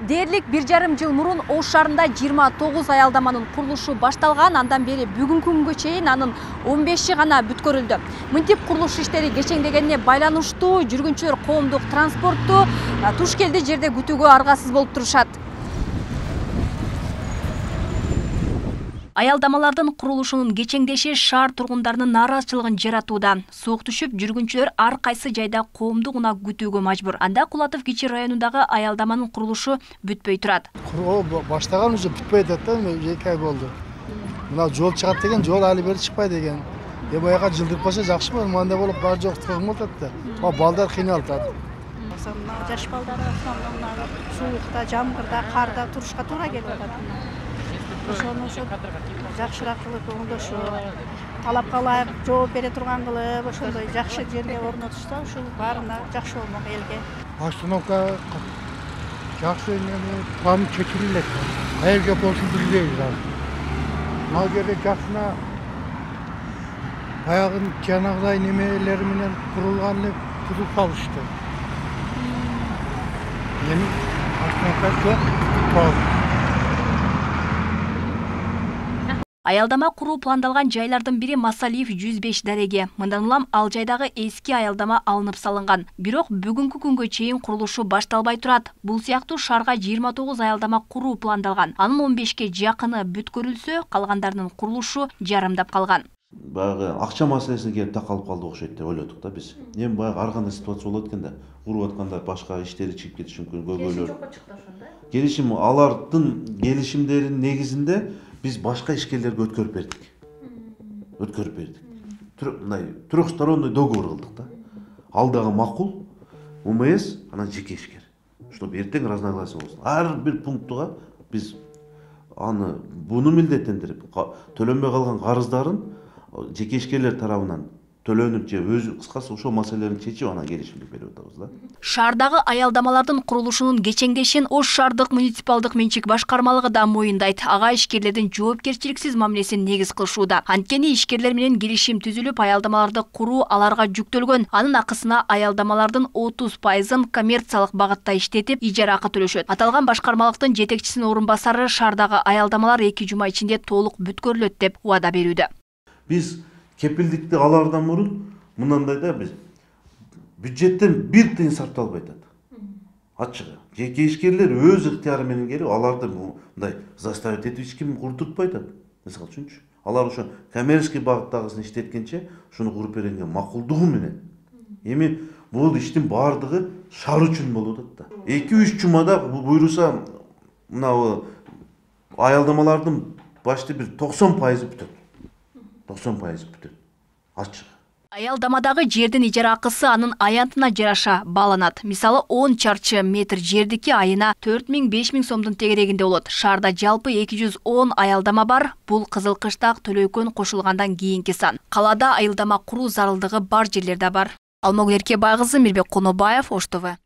Дээрлик 1,5 жыл мурун Ош шаарында 29 аялдаманын курулушу башталган, андан бери бүгүнкү күнгө чейин анын 15 гана бүткөрүлдү. Мынтип курулуш иштери кечеңдегенине байланыштуу жүргүнчүлөр коомдук транспортту туш келди жерде күтүүгө аргасыз болуп турушат. Аялдамалардын курулушунун кечеңдеши шаар тургундарынын нааразычылыгын жаратууда. Суук түшүп, жүргүнчүлөр ар кайсы жайда коомду гана күтүүгө мажбур. Анда Кулатов Кичи районундагы аялдаманын курулушу бүтпөй турат. Куруу баштаган уже бүтпөй атат да, 2 ай болду. Мына жол чыгат деген, жол али бери чыкпайт экен. Баяга жылдырып койсо жакшы болот, мындай болуп бар жоктугун болуп атат да. Балдар кыйналып атат. Жаш балдар суукта, жамгырда, карда турушка туура келип атат. Ошону жакшыраак кылып оңдошуп, талапка ылайык жооп бере турган кылып, ошондой жакшы жерге орнотушса, ушул баарына жакшы болмок элге. Остановка жакшы план чечилет. Кайерге болсун билбейбиз азыр. Мына жерде жакшына баягы жанагыдай немелери менен курулган эле кузуп салышты. Эми остановка жок. Аялдама куруу пландалган жайлардын бири Масалиев 105 дареге. Мындан улам ал жайдагы эски аялдама алынып салынган. Бирок бүгүнкү күнгө чейин курулушу башталбай турат. Бул сыяктуу шаарга 29 аялдама куруу пландалган. Анын 15ке жакыны бүткөрүлсө, калгандарынын курулушу жарымдап калган. Баягы акча маселесине келип такалып калды окшойт деп ойлодук да биз. Эми баягы ар кандай ситуация болот экен да. Куруп атканда башка иштери чыгып кетиши мүмкүн, көйгөйлөр. Келишим алардын келишимдеринин негизинде biz başka işgallerge ötkörüp berdik. Трехсторонний договор кылдык да. Ал дагы макул, УМС, анан жеке ишкер. Чтобы эртең разногласие болсун. Ар бир пунктуга биз аны буну милдеттендирип, төлөнбөй калган карыздарын жеке ишкерлер тарабынан төлөнүп же өзү кыскасы ошол маселелерин чечип анан келишимди берип атабыз да. Шаардагы аялдамалардын курулушунун кечеңдешин Ош шаардык муниципалдык менчик башкармалыгы да моюндайт. Ага ишкерлердин жоопкерчиликсиз мамилесин негиз кылышууда. Анткени ишкерлер менен келишим түзүлүп, аялдамаларды куруу аларга жүктөлгөн. Анын акысына аялдамалардын 30%-ын коммерциялык багытта иштетип, ижара акы төлөшөт. Аталган башкармалыктын жетекчисинин орун басары шаардагы аялдамалар 2 жума ичинде толук бүткөрүлөт деп убада берүүдө. Биз кепилдикти алаардан мурун мынандай да биз бюджеттен бир тыйын сарпталбай атат. Ачыгы. Жеке ишкерлер өз ыктыяры менен келип, аларды мындай заставить этип эч ким курдуртпай атат. Мисалы үчүнчү. Алар ошо коммерческий багыттагысын иштеткенче ушуну куруп бергенге макулдугу менен. Эми бул иштин баардыгы шаар үчүн болуп атат да. 2-3 жумада буйруса мына аялдамалардын башты бир 90% бүтөт. 90% бүтөт. Ачык. Аялдамадагы жердин ижара акысы анын аянтына жараша бааланат. Мисалы 10 чарчы метр жердики айына 4000–5000 сомдун тегерегинде болот. Шаарда жалпы 210 аялдама бар. Бул Кызыл Кыштак, Төлөйкөн кошулгандан кийинки сан. Калаада аялдама куруу зарылдыгы бар жерлер да бар. Алмагүл Эркебай кызы, Мирбек Конобаев, Ош ТВ.